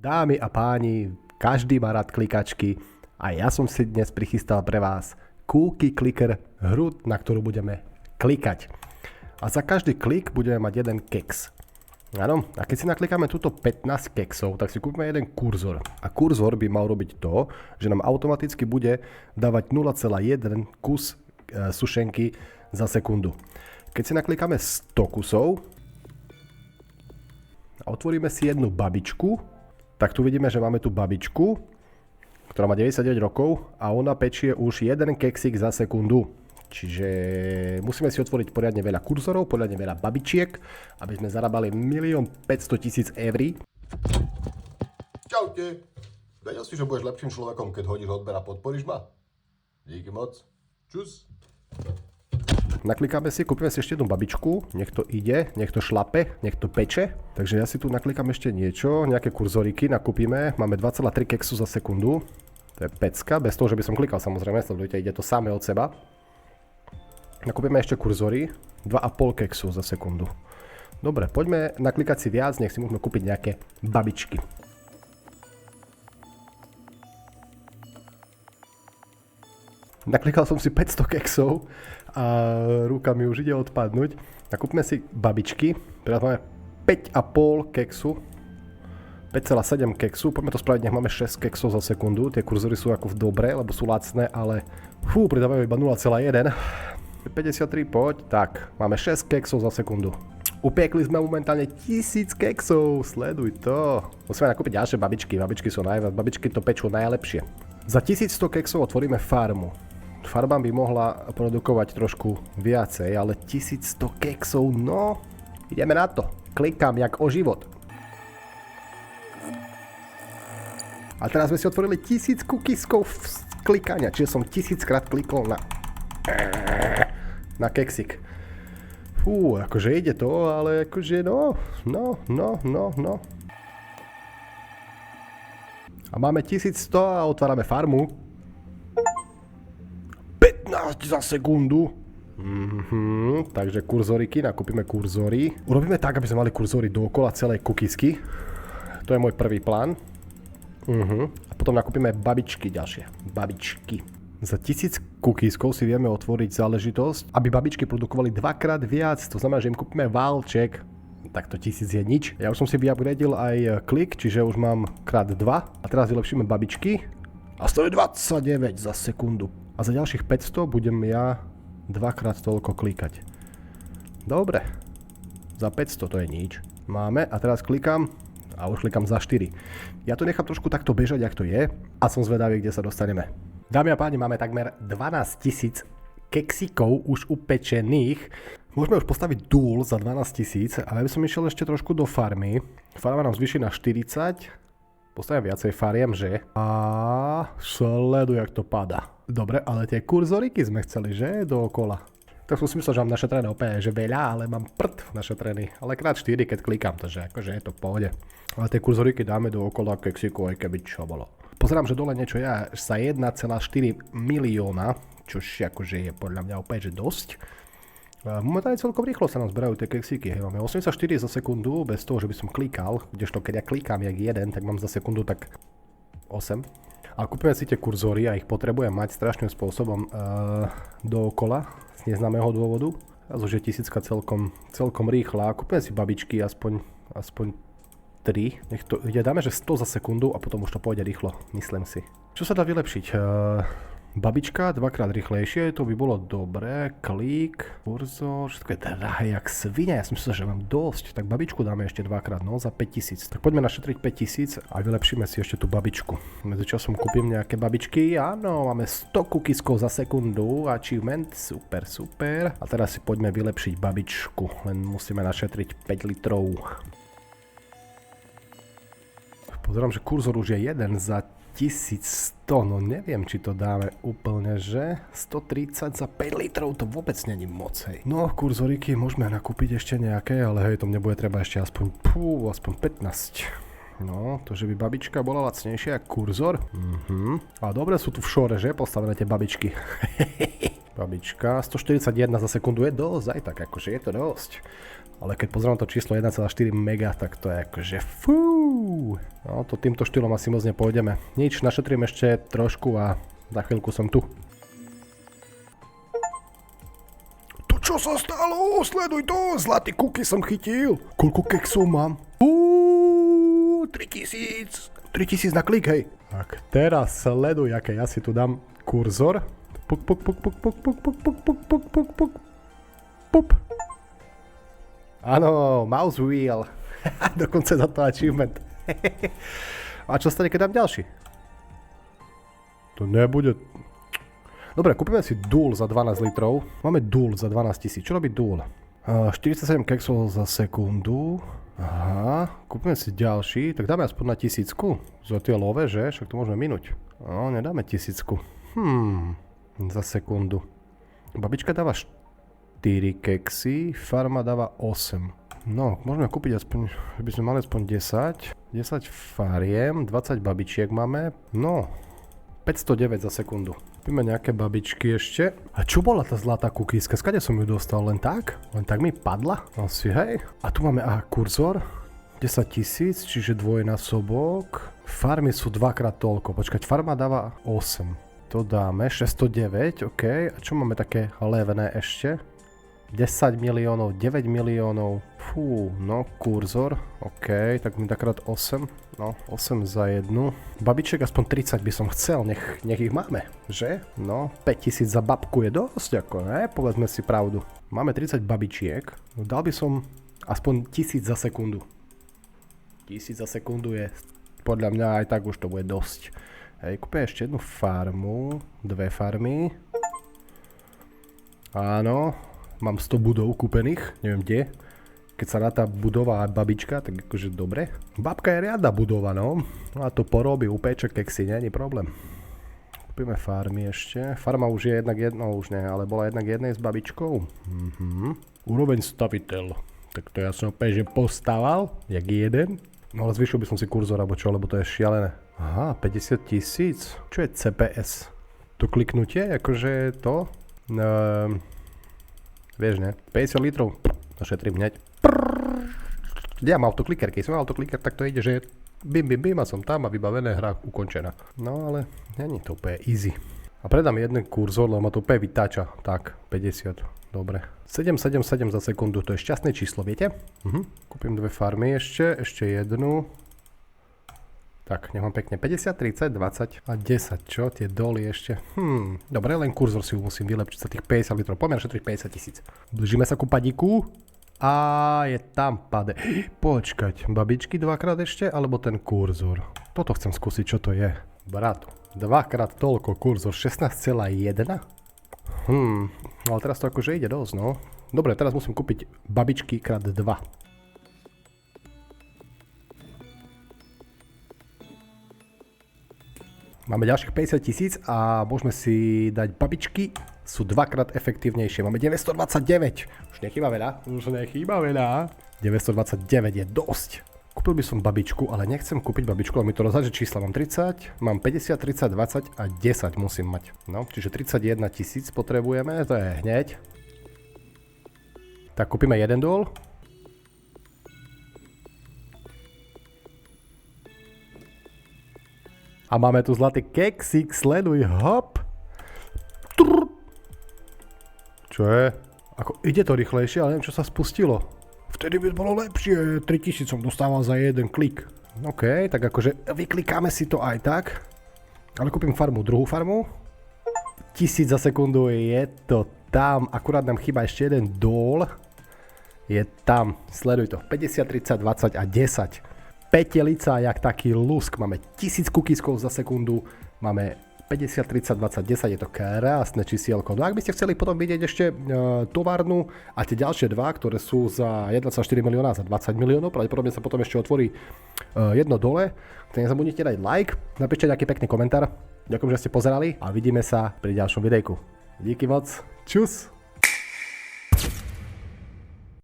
Dámy a páni, každý má rád klikačky a ja som si dnes prichystal pre vás Cookie Clicker, hru, na ktorú budeme klikať. A za každý klik budeme mať jeden keks. Áno, a keď si naklikáme túto 15 keksov, tak si kúpime jeden kurzor. A kurzor by mal robiť to, že nám automaticky bude dávať 0,1 kus sušenky za sekundu. Keď si naklikáme 100 kusov a otvoríme si jednu babičku, tak tu vidíme, že máme tu babičku, ktorá má 99 rokov a ona pečie už jeden keksík za sekundu. Čiže musíme si otvoriť poriadne veľa kurzorov, poriadne veľa babičiek, aby sme zarábali 1 500 000 eur. Čaute. Vedel si, že budeš lepším človekom, keď hodíš odber a podporíš ma? Díky moc. Čus. Naklikáme si, kúpime si ešte jednu babičku, nech to ide, nech to šlape, nech to peče. Takže ja si tu naklikám ešte niečo, nejaké kurzoriky nakúpime. Máme 2,3 keksu za sekundu. To je pecka, bez toho, že by som klikal samozrejme, sledujte, ide to samé od seba. Nakúpime ešte kurzory, 2,5 keksu za sekundu. Dobre, poďme naklikať si viac, nech si môžeme kúpiť nejaké babičky. Naklikal som si 500 keksov a ruka mi už ide odpadnúť. Nakúpime si babičky, teraz máme 5,5 keksu, 5,7 keksu, poďme to spraviť, nech máme 6 keksov za sekundu. Tie kurzory sú ako dobré, lebo sú lacné, ale pridávajú iba 0,1. 53, poď. Tak, máme 6 keksov za sekundu. Upiekli sme momentálne 1000 keksov, sleduj to. Musíme nakúpiť ďalšie babičky, babičky sú najviac, babičky to pečú najlepšie. Za 1100 keksov otvoríme farmu. Farma by mohla produkovať trošku viacej, ale 1100 keksov, no, ideme na to. Klikám jak o život. A teraz sme si otvorili 1000 cookieskov klikania, čiže som 1000 krát klikol na keksik. Akože ide to, ale akože no. A máme 1100 a otvárame farmu. 15 za sekundu. Takže kurzoriky, nakúpime kurzory. Urobíme tak, aby sme mali kurzory dookola celej cookiesky. To je môj prvý plán. A potom nakúpime babičky ďalšie. Babičky. Za 1000 cookieskov si vieme otvoriť záležitosť, aby babičky produkovali dvakrát viac. To znamená, že im kúpime válček. Tak to 1000 je nič. Ja už som si vyupgradil aj klik, čiže už mám krát 2. A teraz vylepšíme babičky. A to je 29 za sekundu. A za ďalších 500 budem ja dvakrát toľko klikať. Dobre. Za 500 to je nič. Máme a teraz klikám a už klikám za 4. Ja to nechám trošku takto bežať, jak to je. A som zvedavý, kde sa dostaneme. Dámy a páni, máme takmer 12 000 keksíkov už upečených. Môžeme už postaviť dúl za 12 000, ale ja by som išiel ešte trošku do farmy. Farma nám zvýši na 40. Postavím viacej fariem, že? A sleduj, jak to padá. Dobre, ale tie kurzoriky sme chceli, že? Dookola. Tak som si myslel, že mám našetrené úplne, že veľa, ale mám prd našetrený. Ale krát 4, keď klikám, takže akože je to v pohode. Ale tie kurzoriky dáme dookola keksíku, aj keby čo bolo. Pozerám, že dole niečo je za 1,4 milióna, čož akože je podľa mňa úplne, že dosť. Momentálne celkom rýchlo sa nám zberajú tie keksíky. Máme 84 za sekundu, bez toho, že by som klikal. Kdežto keď ja klikám jak jeden, tak mám za sekundu tak 8. Ale kúpime si tie kurzory a ich potrebujem mať strašným spôsobom dookola z neznámeho dôvodu. A už je 1000 celkom rýchla. Kúpime si babičky aspoň 3. Nech to ide, dáme, že 100 za sekundu a potom už to pôjde rýchlo, myslím si. Čo sa dá vylepšiť? Babička dvakrát rýchlejšie, to by bolo dobré. Klik, kurzor, všetko je drahé jak svinia. Ja som myslel, že mám dosť. Tak babičku dáme ešte dvakrát, no za 5000. Tak poďme našetriť 5000 a vylepšíme si ešte tú babičku. Medzičasom kúpim nejaké babičky. Áno, máme 100 cookieskov za sekundu. Achievement, super, super. A teraz si poďme vylepšiť babičku. Len musíme našetriť 5 litrov. Pozerám, že kurzor už je jeden za 1100, no neviem, či to dáme úplne, že? 130 za 5 litrov, to vôbec není moc, hej. No, kurzoriky môžeme nakúpiť ešte nejaké, ale hej, to nebude treba ešte aspoň 15. No, to, že by babička bola lacnejšia ako kurzor. A dobre sú tu v šore, že? Postavené tie babičky. Babička, 141 za sekundu je dosť, aj tak, akože je to dosť. Ale keď pozriem to číslo 1,4 mega, tak to je akože fú. No to týmto štýlom asi moc nepôjdeme. Nič, našetrím ešte trošku a za chvíľku som tu. To čo sa stalo? Sleduj to! Zlatý cookie som chytil. Koľko keksov mám? 3000. 3000 na klik, hej. Tak teraz sleduj, aké ja si tu dám kurzor. Puk. Áno, mouse wheel. Dokonca za to achievement. A čo stane, keď dám ďalší? To nebude... Dobre, kúpime si Duel za 12 litrov. Máme Duel za 12 000. Čo robí Duel? 47 keksov za sekundu. Aha, kúpime si ďalší. Tak dáme aspoň na 1000. Za tie love, že? Však to môžeme minúť. No, nedáme 1000. Za sekundu. Babička dáva 4 keksy, farma dáva 8. No, môžeme kúpiť aspoň, že by sme mali aspoň 10. 10 fariem, 20 babičiek máme. No, 509 za sekundu. Kúpime nejaké babičky ešte. A čo bola tá zlatá kukíska? Skade som ju dostal? Len tak? Len tak mi padla? Asi, hej. A tu máme, kurzor. 10 000, čiže dvojnásobok. Farmy sú dvakrát toľko. Počkať, farma dáva 8. To dáme, 609, OK. A čo máme také levné ešte? 10 miliónov, 9 miliónov. Fú, no, kurzor. OK, tak mi takrát 8. No, 8 za jednu. Babiček aspoň 30 by som chcel, nech ich máme, že? No, 5000 za babku je dosť, ako ne? Povedzme si pravdu. Máme 30 babičiek. No, dal by som aspoň 1000 za sekundu. 1000 za sekundu je, podľa mňa aj tak už to bude dosť. Hej, kúpim ešte jednu farmu, 2 farmy. Áno. Mám 100 budov kúpených, neviem kde. Keď sa ráta budova a babička, tak akože dobre. Babka je riadna budova, no. A to porobí, upéče keksy, nie je problém. Kúpime farmy ešte. Farma už je jednak jedno, už ne, ale bola jednak jednej s babičkou. Úroveň staviteľ. Tak to ja som opäť, že postával, jak jeden. No ale zvyšil by som si kurzor, alebo čo, lebo to je šialené. Aha, 50 000. Čo je CPS? To kliknutie, akože to? Vieš, ne? 50 litrov. Našetrím hneď. Ja mám autokliker, keď som mal autokliker, tak to ide, že bim a som tam a vybavené, hra ukončená. No ale nie je to úplne easy. A predám jeden kurzor, lebo ma to úplne vytáča. Tak, 50. Dobre. 777 za sekundu, to je šťastné číslo, viete? Kúpim 2 farmy ešte jednu. Tak, nech mám pekne 50, 30, 20 a 10, čo? Tie doly ešte. Dobre, len kurzor si musím vylepšiť za tých 50 litrov. Poďme šetriť 50 000. Blížime sa ku padíku. A je tam pade. Počkať, babičky dvakrát ešte, alebo ten kurzor? Toto chcem skúsiť, čo to je. Brat, dvakrát toľko kurzor, 16,1? Ale teraz to akože ide dosť, no. Dobre, teraz musím kúpiť babičky krát 2. Máme ďalších 50 000 a môžeme si dať babičky, sú dvakrát efektívnejšie. Máme 929, už nechýba veľa, 929 je dosť. Kúpil by som babičku, ale nechcem kúpiť babičku, ale mi to rozháže čísla. Mám 30, mám 50, 30, 20 a 10 musím mať. No, čiže 31 000 potrebujeme, to je hneď. Tak kúpime jeden duel. A máme tu zlatý keksík, sleduj, hop. Čo je? Ako ide to rýchlejšie, ale neviem, čo sa spustilo. Vtedy by bolo lepšie, 3000 som dostával za jeden klik. OK, tak akože vyklikáme si to aj tak. Ale kúpim farmu, druhú farmu. 1000 za sekundu, je to tam. Akurát nám chýba ešte jeden dól. Je tam, sleduj to, 50, 30, 20 a 10. Petelica, jak taký lusk. Máme 1000 cookieskov za sekundu. Máme 50, 30, 20, 10. Je to krásne čísielko. No ak by ste chceli potom vidieť ešte továrnu a tie ďalšie dva, ktoré sú za 1,4 milióna, za 20 miliónov, pravdepodobne sa potom ešte otvorí jedno dole. Tak nezabudnite dať like, napíšte nejaký pekný komentár. Ďakujem, že ste pozerali a vidíme sa pri ďalšom videjku. Díky moc. Čus.